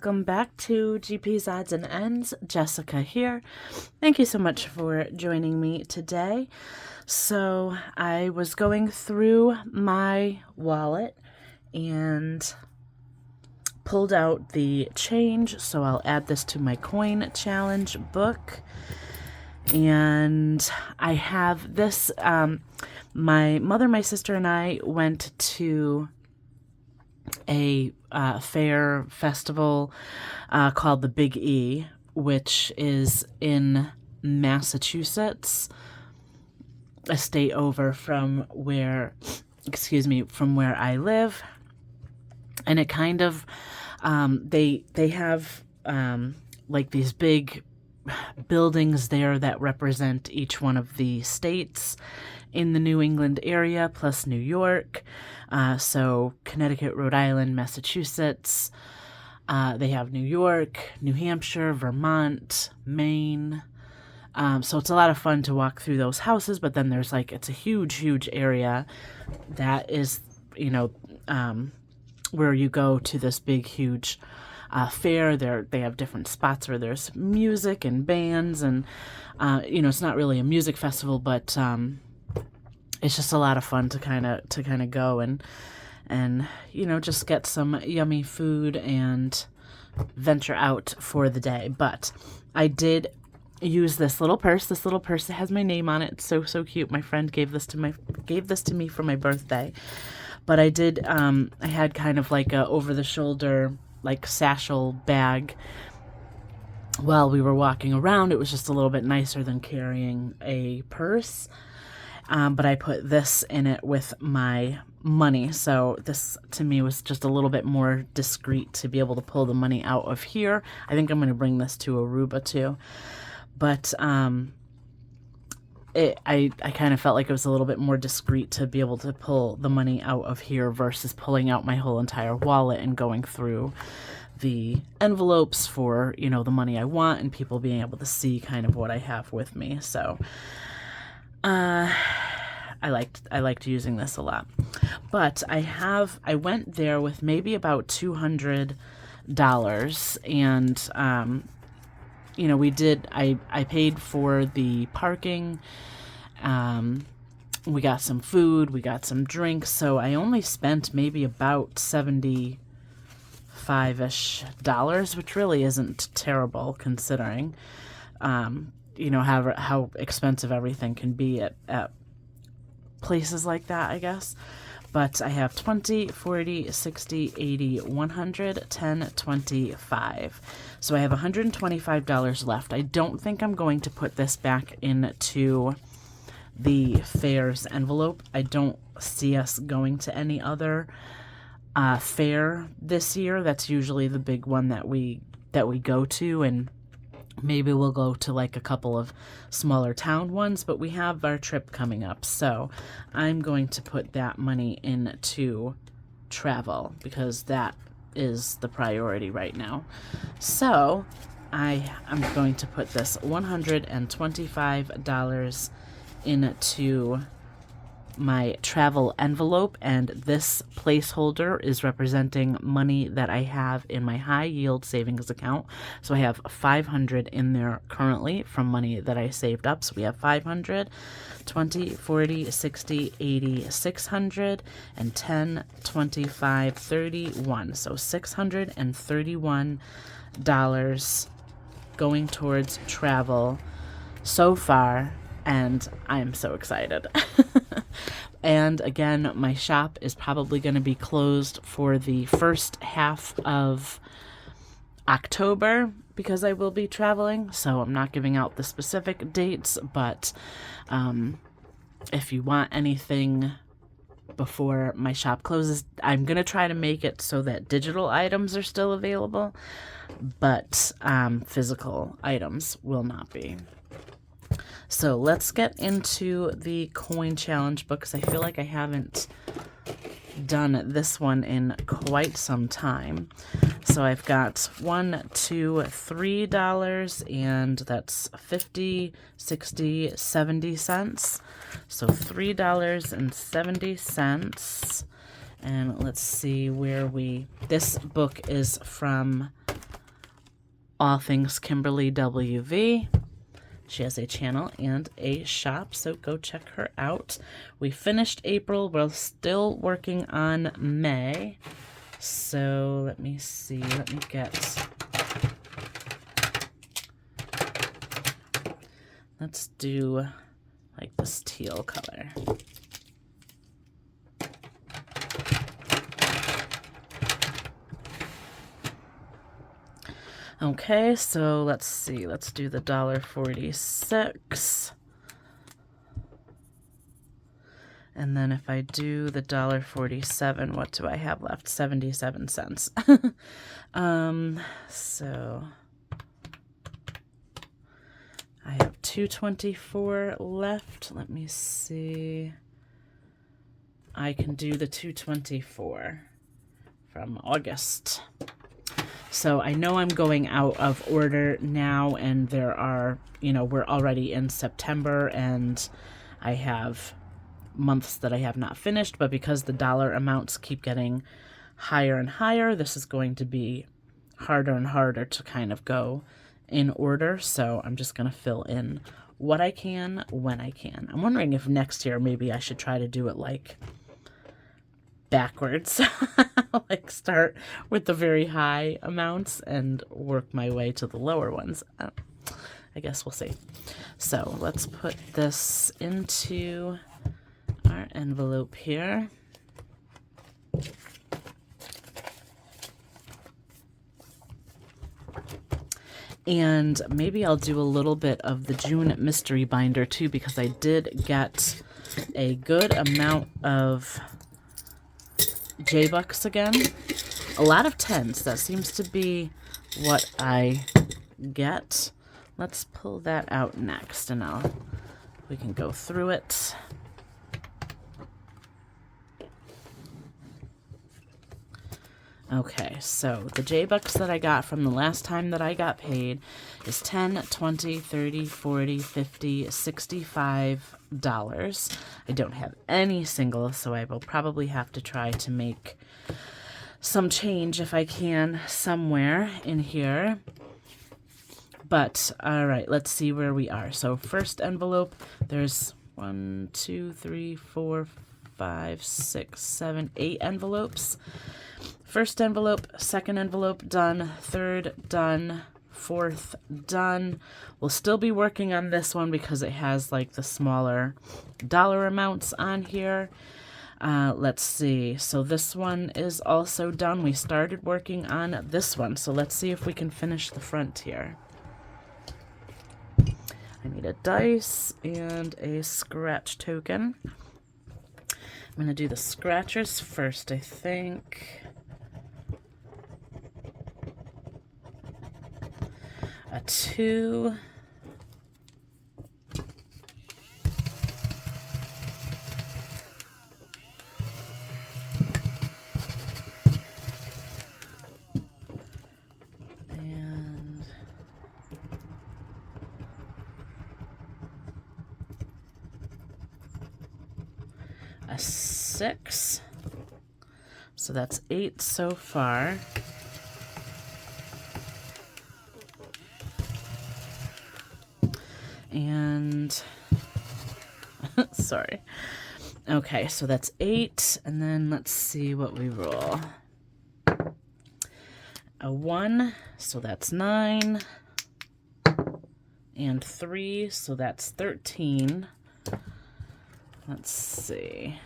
welcome back to GP's Odds and Ends. Jessica here. Thank you so much for joining me today. So I was going through my wallet and pulled out the change, so I'll add this to my coin challenge book. And I have this, my mother, my sister, and I went to a fair festival called the Big E, which is in Massachusetts, a state over from where, from where I live. And it kind of, they have like these big buildings there that represent each one of the states in the New England area, plus New York. So Connecticut, Rhode Island, Massachusetts. They have New York, New Hampshire, Vermont, Maine. So it's a lot of fun to walk through those houses, but then there's it's a huge, huge area that is, where you go to this big, huge fair. They have different spots where there's music and bands, and it's not really a music festival, but it's just a lot of fun to kind of go and just get some yummy food and venture out for the day. But I did use this little purse. This little purse has my name on it. It's so cute. My friend gave this to me for my birthday. But I did I had kind of like a over the shoulder satchel bag while we were walking around. It was just a little bit nicer than carrying a purse. But I put this in it with my money. So this to me was just a little bit more discreet to be able to pull the money out of here. I think I'm going to bring this to Aruba too. But I kind of felt like it was a little bit more discreet to be able to pull the money out of here versus pulling out my whole entire wallet and going through the envelopes for, the money I want and people being able to see kind of what I have with me. So I liked using this a lot. But I went there with maybe about $200, and I paid for the parking. We got some food, we got some drinks, so I only spent maybe about $75-ish, which really isn't terrible considering, how expensive everything can be at places like that, I guess. But I have 20, 40, 60, 80, 100, 10, 25. So I have $125 left. I don't think I'm going to put this back into the fair's envelope. I don't see us going to any other fair this year. That's usually the big one that we go to, and maybe we'll go to a couple of smaller town ones, but we have our trip coming up. So I'm going to put that money into travel because that is the priority right now. So I am going to put this $125 into my travel envelope, and this placeholder is representing money that I have in my high yield savings account. So I have 500 in there currently from money that I saved up. So we have 500, 20, 40, 60, 80, 600, and 10, 25, 31. So $631 going towards travel so far, and I'm so excited. And again, my shop is probably going to be closed for the first half of October because I will be traveling. So I'm not giving out the specific dates, but if you want anything before my shop closes, I'm going to try to make it so that digital items are still available, but physical items will not be. So let's get into the coin challenge book because I feel like I haven't done this one in quite some time. So I've got $1, $2, $3, and that's 50, 60, 70 cents. So $3.70. And let's see where this book is from all things Kimberly WV. She has a channel and a shop, so go check her out. We finished April. We're still working on May. So let me see. Let me get... Let's do like this teal color. Okay, so let's see. Let's do the $1.46. And then if I do the $1.47, what do I have left? 77 cents. So I have $2.24 left. Let me see. I can do the $2.24 from August. So I know I'm going out of order now, and there are, you know, we're already in September, and I have months that I have not finished, but because the dollar amounts keep getting higher and higher, this is going to be harder and harder to kind of go in order. So I'm just going to fill in what I can when I can. I'm wondering if next year maybe I should try to do it like backwards. Like start with the very high amounts and work my way to the lower ones. I guess we'll see. So let's put this into our envelope here. And maybe I'll do a little bit of the June mystery binder too, because I did get a good amount of J-Bucks again. A lot of 10s. That seems to be what I get. Let's pull that out next, and we can go through it. Okay, so the J-Bucks that I got from the last time that I got paid is $10, $20, $30, $40, $50, $65. I don't have any singles, so I will probably have to try to make some change if I can somewhere in here. But, all right, let's see where we are. So first envelope, there's 1, 2, 3, 4, 5, 6, 7, 8 envelopes. First envelope, second envelope done, third done, fourth done. We'll still be working on this one because it has like the smaller dollar amounts on here. Let's see. So this one is also done. We started working on this one. So let's see if we can finish the front here. I need a dice and a scratch token. I'm going to do the scratchers first, I think. A 2. And a 6. So that's 8 so far. And sorry. Okay, so that's 8, and then let's see what we roll. A 1, so that's 9, and 3, so that's 13. Let's see.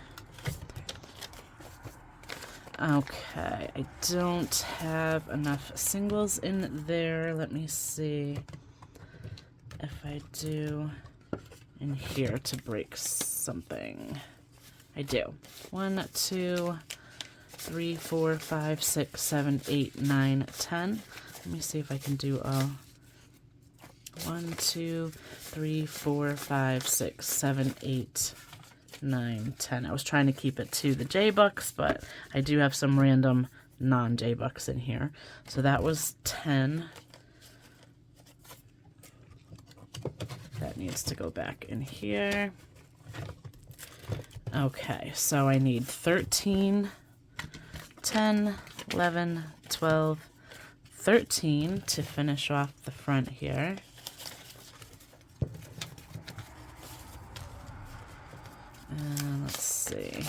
Okay, I don't have enough singles in there. Let me see if I do in here to break something. I do. 1, 2, 3, 4, 5, 6, 7, 8, 9, 10. Let me see if I can do a 1, 2, 3, 4, 5, 6, 7, 8, 9, 10. I was trying to keep it to the J-Bucks, but I do have some random non-J-Bucks in here. So that was 10. That needs to go back in here. Okay, so I need 13, 10, 11, 12, 13 to finish off the front here. And let's see.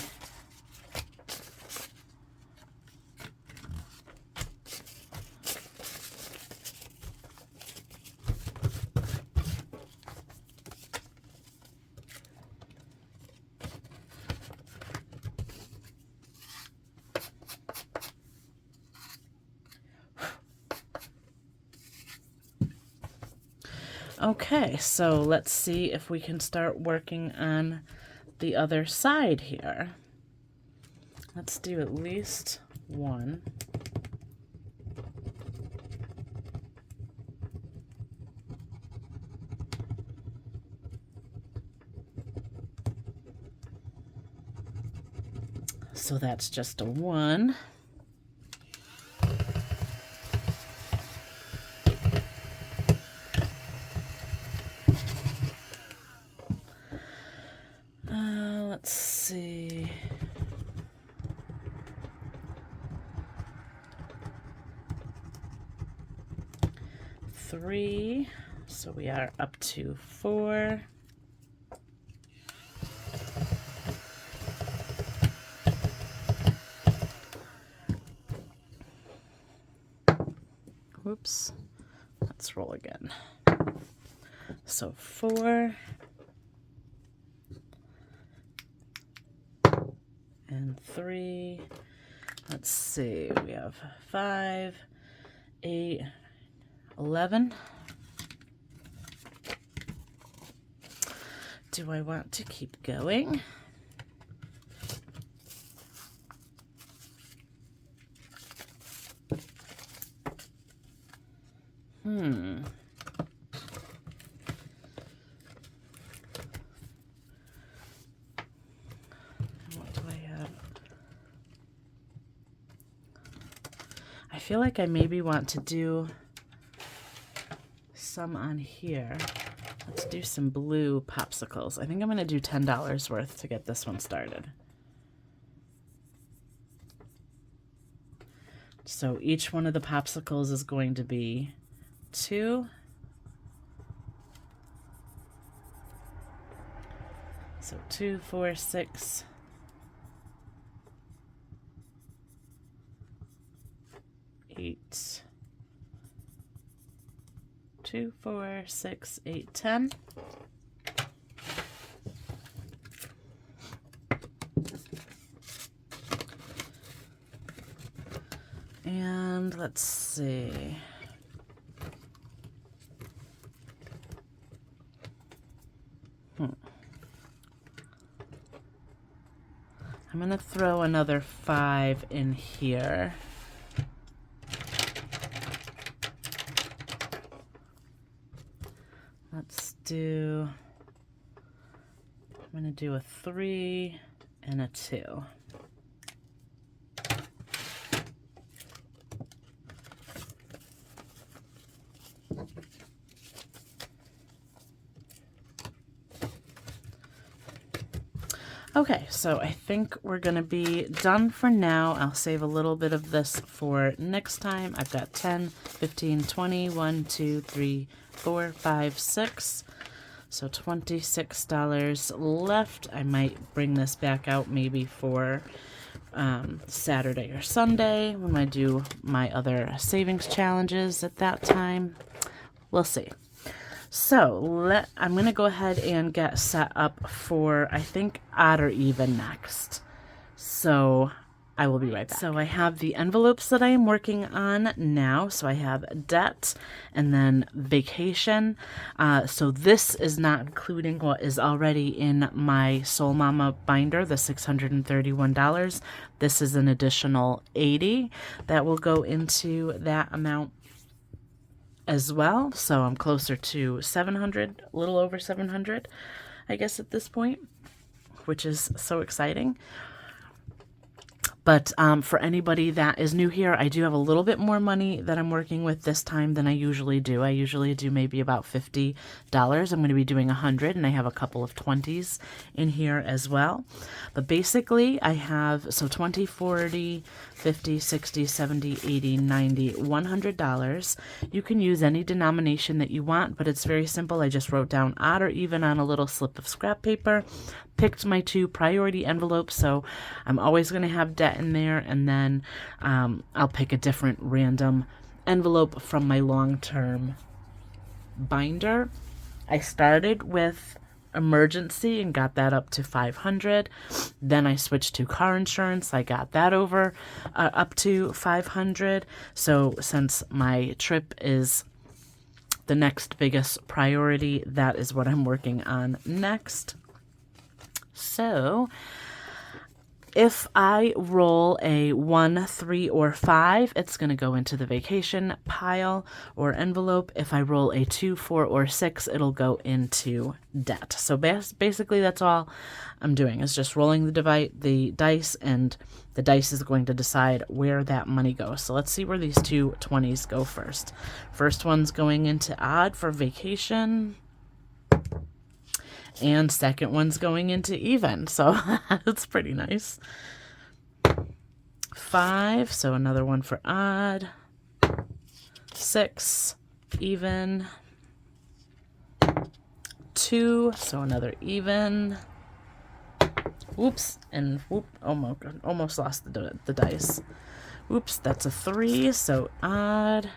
Okay, so let's see if we can start working on the other side here. Let's do at least one. So that's just a 1. Let's see. Three, so we are up to 4. Whoops, let's roll again. So 4. And 3. Let's see, we have 5, 8, 11. Do I want to keep going? What do I have? I feel like I maybe want to do some on here. Let's do some blue popsicles. I think I'm going to do $10 worth to get this one started. So each one of the popsicles is going to be 2. So 2, 4, 6. 8. 2, 4, 6, 8, 10. And let's see. I'm going to throw another 5 in here. Let's do, I'm going to do a 3 and a 2. Okay, so I think we're going to be done for now. I'll save a little bit of this for next time. I've got 10, 15, 20, 1, 2, 3, 4, 5, 6. So $26 left. I might bring this back out maybe for Saturday or Sunday when I do my other savings challenges at that time. We'll see. So I'm going to go ahead and get set up for, I think, odd or even next. So I will be right back. So I have the envelopes that I am working on now. So I have debt and then vacation. So this is not including what is already in my Soul Mama binder, the $631. This is an additional $80 that will go into that amount as well. So I'm closer to 700, a little over 700, I guess, at this point, which is so exciting. But for anybody that is new here, I do have a little bit more money that I'm working with this time than I usually do. I usually do maybe about $50. I'm going to be doing 100, and I have a couple of 20s in here as well. But basically, I have, so 20, 40, 50, 60, 70, 80, 90, $100. You can use any denomination that you want, but it's very simple. I just wrote down odd or even on a little slip of scrap paper, picked my 2 priority envelopes, so I'm always going to have debt in there, and then I'll pick a different random envelope from my long-term binder. I started with emergency and got that up to 500. Then I switched to car insurance. I got that over up to 500. So since my trip is the next biggest priority, that is what I'm working on next. So if I roll a 1, 3, or 5, it's going to go into the vacation pile or envelope. If I roll a 2, 4, or 6, it'll go into debt. So basically that's all I'm doing, is just rolling the dice, and the dice is going to decide where that money goes. So let's see where these 2 20s go first. First one's going into odd for vacation. And second one's going into even, so that's pretty nice. 5, so another one for odd. 6, even. 2, so another even. Whoops, and whoop, almost lost the dice. Whoops, that's a 3, so odd.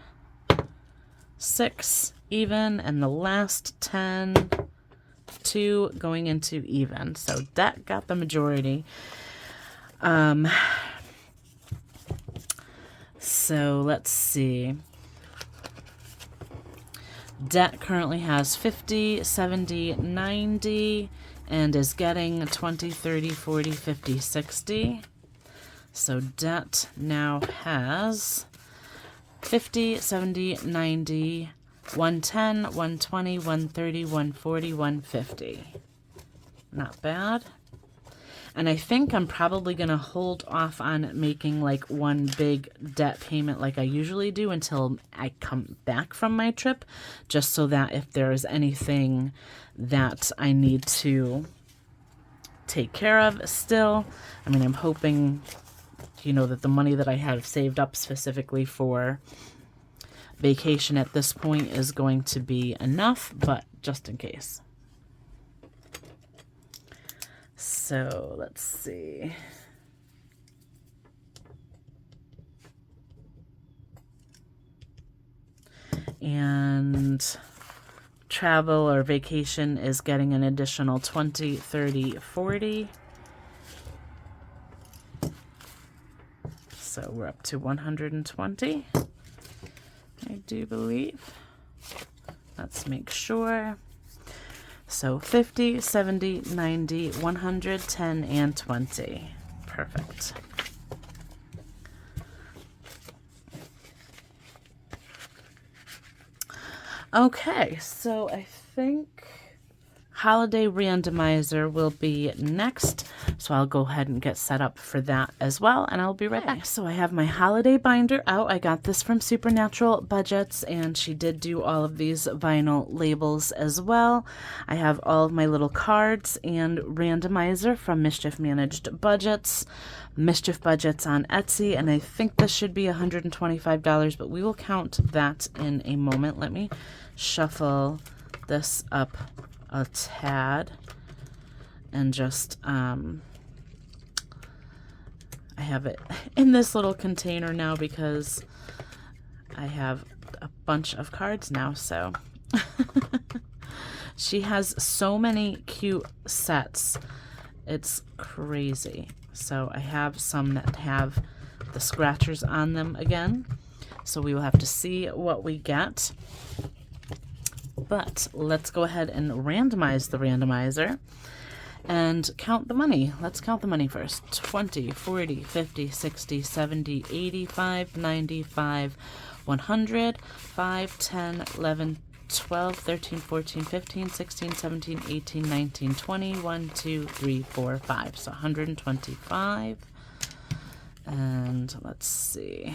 6, even, and the last 10. 2 going into even, so that got the majority. So let's see. Debt currently has 50, 70, 90, and is getting 20, 30, 40, 50, 60. So debt now has 50, 70, 90, 110, 120, 130, 140, 150. Not bad. And I think I'm probably going to hold off on making like one big debt payment like I usually do until I come back from my trip, just so that if there is anything that I need to take care of still, I mean, I'm hoping, that the money that I have saved up specifically for vacation at this point is going to be enough, but just in case. So let's see. And travel or vacation is getting an additional 20, 30, 40. So we're up to 120. I do believe. Let's make sure. So 50, 70, 90, 110, and 20. Perfect. Okay, so I think Holiday Randomizer will be next, so I'll go ahead and get set up for that as well, and I'll be right back. So I have my holiday binder out. I got this from Supernatural Budgets, and she did do all of these vinyl labels as well. I have all of my little cards and randomizer from Mischief Managed Budgets, Mischief Budgets on Etsy, and I think this should be $125, but we will count that in a moment. Let me shuffle this up a tad and just I have it in this little container now because I have a bunch of cards now. So she has so many cute sets, it's crazy. So I have some that have the scratchers on them again, so we will have to see what we get. But let's go ahead and randomize the randomizer and count the money. Let's count the money first. 20, 40, 50, 60, 70, 85, 95, 100, 5, 10, 11, 12, 13, 14, 15, 16, 17, 18, 19, 20, 1, 2, 3, 4, 5. So 125. And let's see.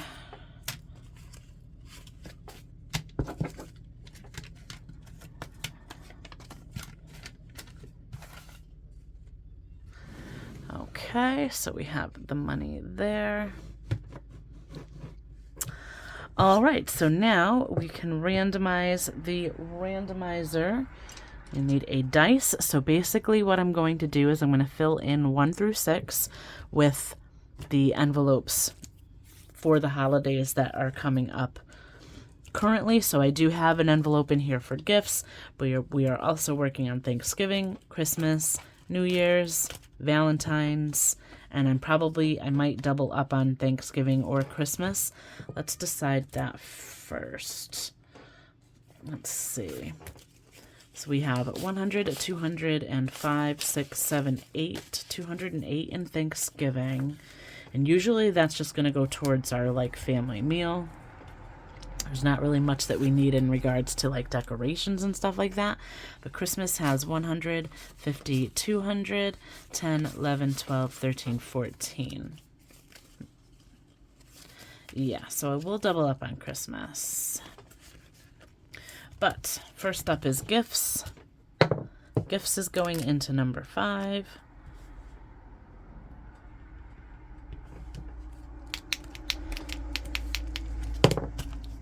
Okay, so we have the money there. All right, so now we can randomize the randomizer. You need a dice. So basically what I'm going to do is I'm going to fill in 1 through 6 with the envelopes for the holidays that are coming up currently. So I do have an envelope in here for gifts, but we are also working on Thanksgiving, Christmas, New Year's, Valentine's, and I might double up on Thanksgiving or Christmas. Let's decide that first. Let's see. So we have 100, 200, and 5, 6, 7, 8, 208 in Thanksgiving. And usually that's just going to go towards our like family meal. There's not really much that we need in regards to like decorations and stuff like that. But Christmas has 100, 50, 200, 10, 11, 12, 13, 14. Yeah, so I will double up on Christmas. But first up is gifts. Gifts is going into number 5.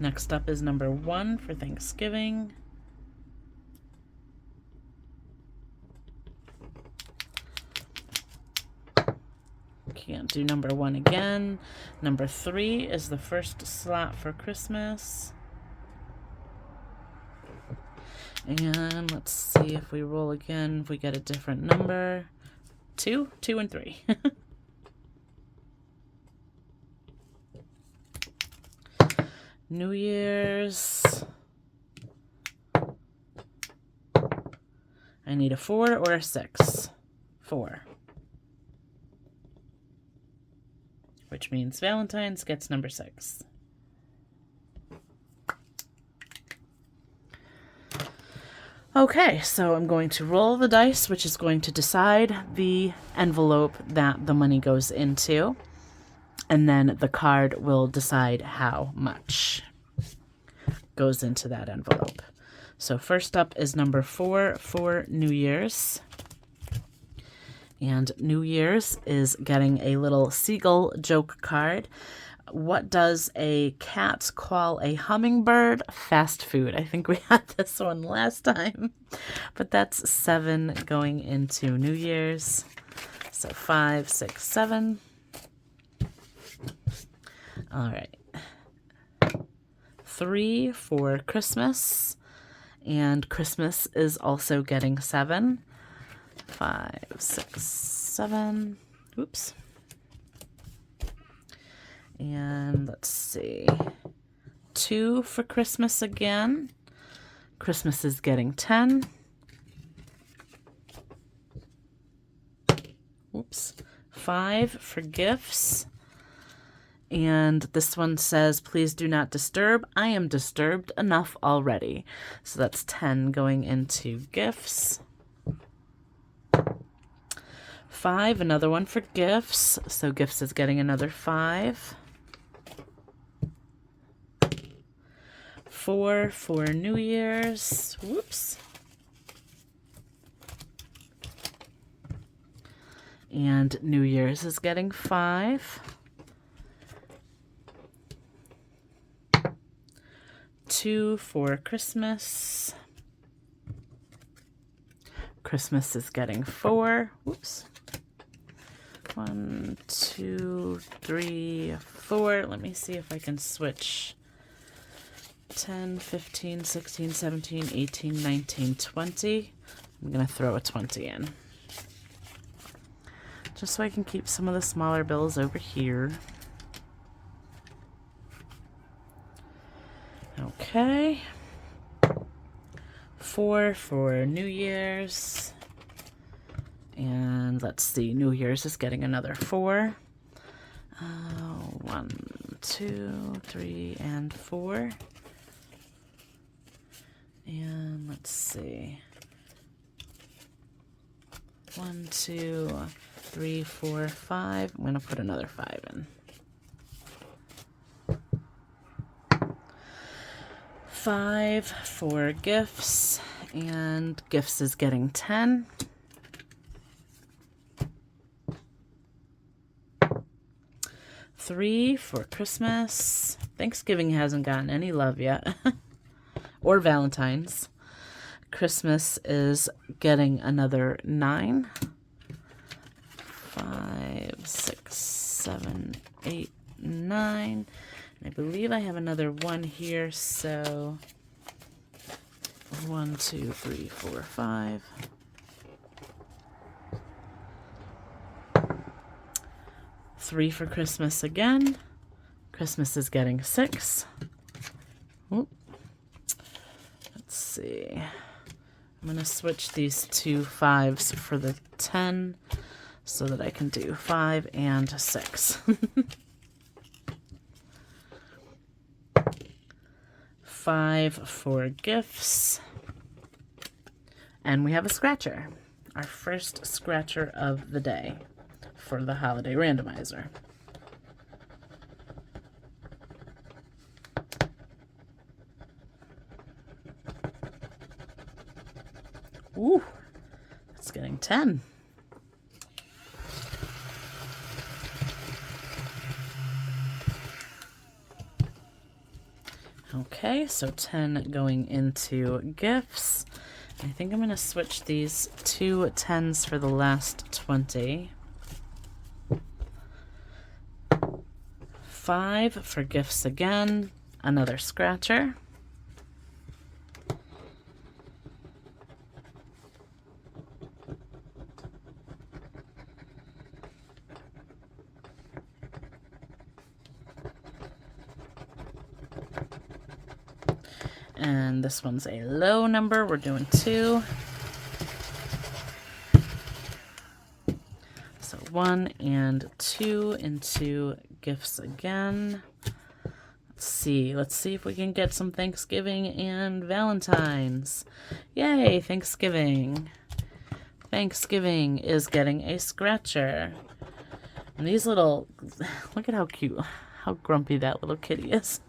Next up is number 1 for Thanksgiving. Can't do number 1 again. Number 3 is the first slot for Christmas. And let's see if we roll again, if we get a different number. 2, 2, and 3. New Year's. I need a 4 or a 6. 4. Which means Valentine's gets number 6. Okay, so I'm going to roll the dice, which is going to decide the envelope that the money goes into. And then the card will decide how much goes into that envelope. So first up is number 4 for New Year's. And New Year's is getting a little seagull joke card. What does a cat call a hummingbird? Fast food. I think we had this one last time. But that's 7 going into New Year's. So 5, 6, 7. All right. 3 for Christmas. And Christmas is also getting 7. 5, 6, 7. Oops. And let's see. 2 for Christmas again. Christmas is getting 10. Oops. 5 for gifts. And this one says, please do not disturb. I am disturbed enough already. So that's 10 going into gifts. 5, another one for gifts. So gifts is getting another 5. 4 for New Year's. Whoops. And New Year's is getting 5. 2 for Christmas. Christmas is getting 4. Whoops. 1, 2, 3, 4. Let me see if I can switch. 10, 15, 16, 17, 18, 19, 20. I'm going to throw a 20 in. Just so I can keep some of the smaller bills over here. Okay. 4 for New Year's. And let's see, New Year's is getting another 4. 1, 2, 3, and 4. And let's see. 1, 2, 3, 4, 5. I'm going to put another 5 in. 5 for gifts, and gifts is getting 10. $3 for Christmas. Thanksgiving hasn't gotten any love yet. Or Valentine's. Christmas is getting another 9. 5, 6, 7, 8, 9. I believe I have another 1 here, so 1, 2, 3, 4, 5. $3 for Christmas again. Christmas is getting 6. Oop. Let's see. I'm going to switch these 2 5s for the 10 so that I can do 5 and 6. 5 for gifts. And we have a scratcher. Our first scratcher of the day for the holiday randomizer. Ooh, that's getting 10. Okay, so 10 going into gifts. I think I'm going to switch these 2 10s for the last 20. 5 for gifts again, another scratcher. And this one's a low number. We're doing 2. So 1 and 2 into gifts again. Let's see if we can get some Thanksgiving and Valentine's. Yay, Thanksgiving. Thanksgiving is getting a scratcher. And these little, look at how cute, how grumpy that little kitty is.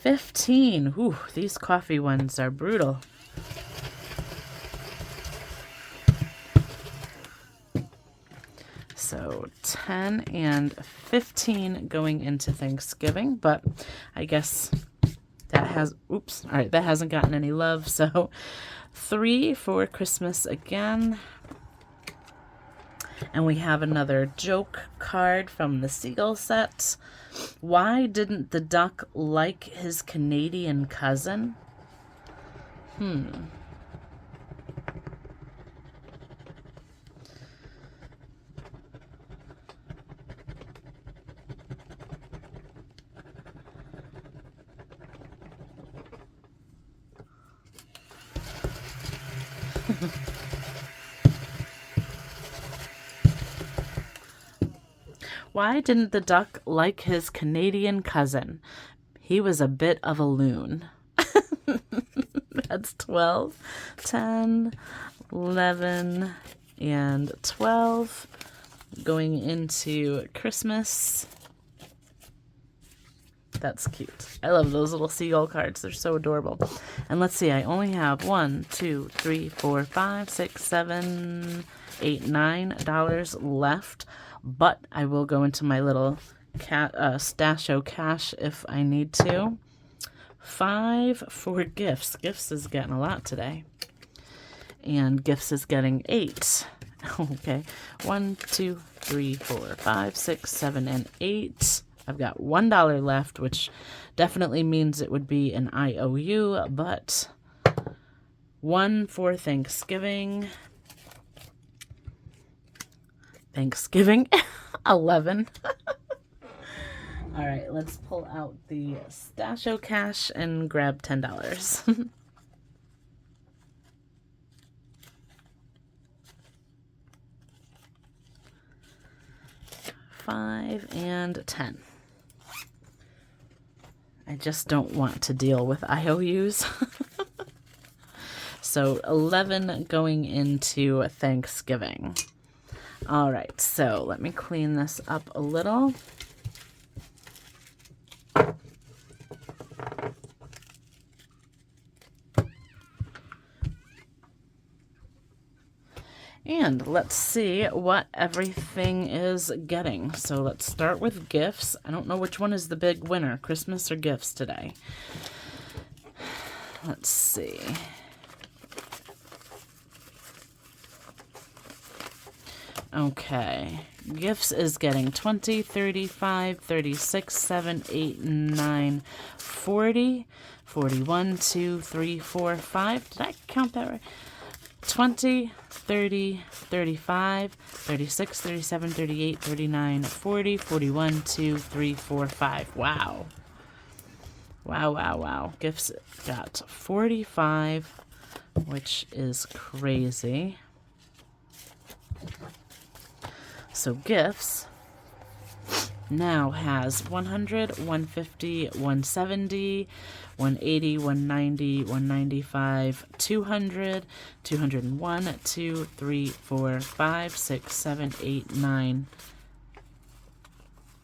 $15. Ooh, these coffee ones are brutal. So 10 and 15 going into Thanksgiving, but I guess that has, oops, all right, that hasn't gotten any love. So 3 for Christmas again. And we have another joke card from the Seagull set. Why didn't the duck like his Canadian cousin? Why didn't the duck like his Canadian cousin? He was a bit of a loon. That's 12, 10, 11, and 12. Going into Christmas. That's cute. I love those little seagull cards. They're so adorable. And let's see, I only have 1, 2, 3, 4, 5, 6, 7, 8, $9 left. But I will go into my little stasho cash if I need to. 5 for gifts. Gifts is getting a lot today. And gifts is getting 8. Okay. 1, 2, 3, 4, 5, 6, 7, and 8. I've got $1 left, which definitely means it would be an IOU, but 1 for Thanksgiving. Thanksgiving, 11. All right, let's pull out the stasho cash and grab $10. 5 and 10. I just don't want to deal with IOUs. So 11 going into Thanksgiving. All right, so let me clean this up a little. And let's see what everything is getting. So let's start with gifts. I don't know which one is the big winner, Christmas or gifts today. Let's see. Okay, gifts is getting 20, 35, 36, 7, 8, 9, 40, 41, 2, 3, 4, 5. Did I count that right? 20, 30, 35, 36, 37, 38, 39, 40, 41, 2, 3, 4, 5. Wow. Wow, wow, wow. Gifts got 45, which is crazy. So gifts now has 100, 150, 170, 180, 190, 195, 200, 201, 2, 3, 4, 5, 6, 7, 8, 9,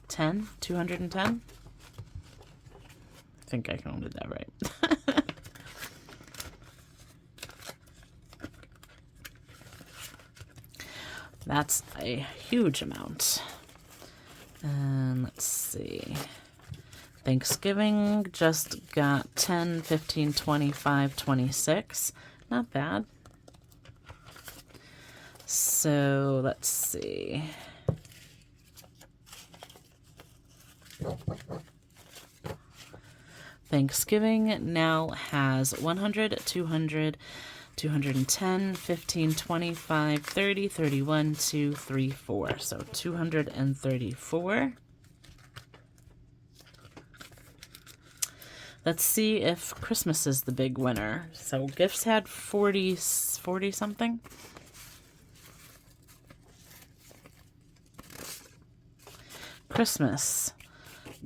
10, 210. I think I counted that right. That's a huge amount. And let's see. Thanksgiving just got 10, 15, 25, 26. Not bad. So let's see. Thanksgiving now has 100, 200, 210, 15, 25, 30, 31, 2, 3, 4. So 234. Let's see if Christmas is the big winner. So gifts had 40 something. Christmas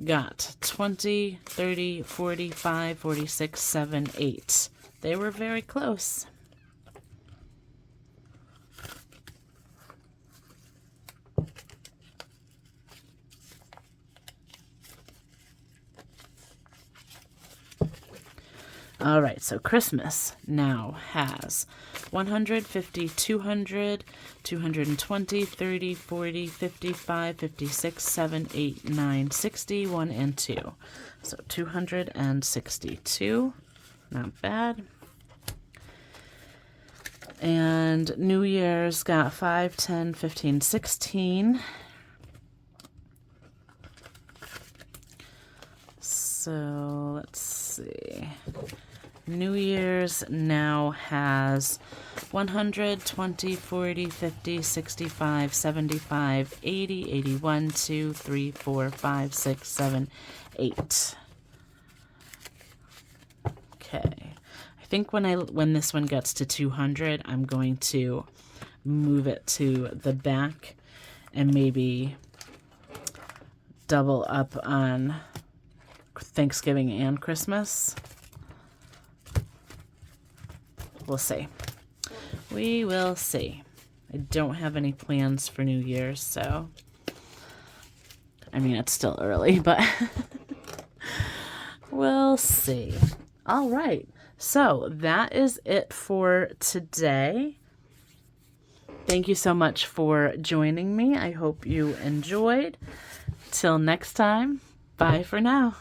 got 20, 30, 45, 46, 7, 8. They were very close. All right, so Christmas now has 150, 200, 220, 30, 40, 55, 56, 7, 8, 9, 60, 1, and 2. So 262. Not bad. And New Year's got 5, 10, 15, 16. So let's see. New Year's now has 100, 20, 40, 50, 65, 75, 80, 81, 2, 3, 4, 5, 6, 7, 8. Okay. I think when this one gets to 200, I'm going to move it to the back and maybe double up on Thanksgiving and Christmas. We'll see. We will see. I don't have any plans for New Year's, so I mean, it's still early, but we'll see. All right. So that is it for today. Thank you so much for joining me. I hope you enjoyed. Till next time, bye for now.